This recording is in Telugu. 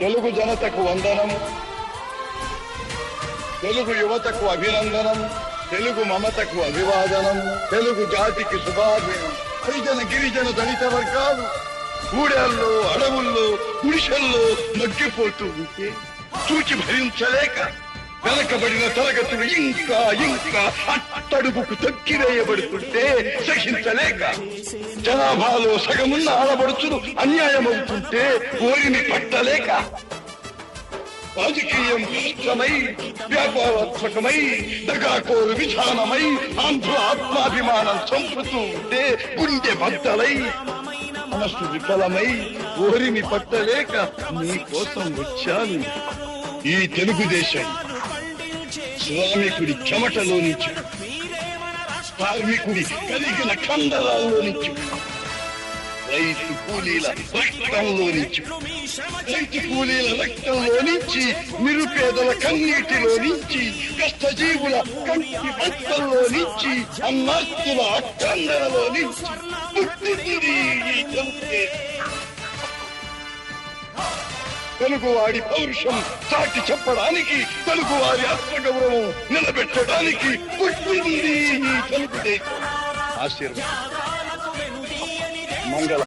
తెలుగు జనతకు వందనం, తెలుగు యువతకు అభినందనం, తెలుగు మమతకు అభివాదనం, తెలుగు జాతికి శుభాభినం. హరిజన గిరిజన దళిత వర్గాలు ఊడల్లో అడవుల్లో గుడిసెల్లో మగ్గిపోతూ ఉంటే చూచి భరించలేక వెనకబడిన తరగతులు ఇంకా ఇంకా అట్టడుగుకు తొక్కివేయబడుతుంటే సహించలేక జనాభాలో సగమున్న ఆడబడుచులు అన్యాయమవుతుంటే ఓరిని పట్టలేక రాజకీయం భ్రష్టమై వ్యాపారాత్మకమై దగాకోరు విధానమై ఆంధ్ర ఆత్మాభిమానం చంపుతూ ఉంటే గుండె బద్దలై మనస్సు విఫలమై ఓరిని పట్టలేక నీ కోసం వచ్చాను. ఈ తెలుగుదేశం శ్రామికుడి చెమటలో నుంచి, కార్మికుడి కలిగిన కండరాల్లో నుంచి, రైతు కూలీల రక్తంలో నుంచి, నిరుపేదల కన్నీటిలో నుంచి, కష్టజీవుల కంటి బట్టల్లో నుంచి, అన్నాస్తుల అక్కందరలో నుంచి పుట్టింది ఈ తెలుగువాడి పౌరుషం చాటి చెప్పడానికి, తెలుగువారి ఆత్మగౌరవం నిలబెట్టడానికి పుట్టింది ఈ తెలుగుదేశం. ఆశీర్వాదం. మంగళ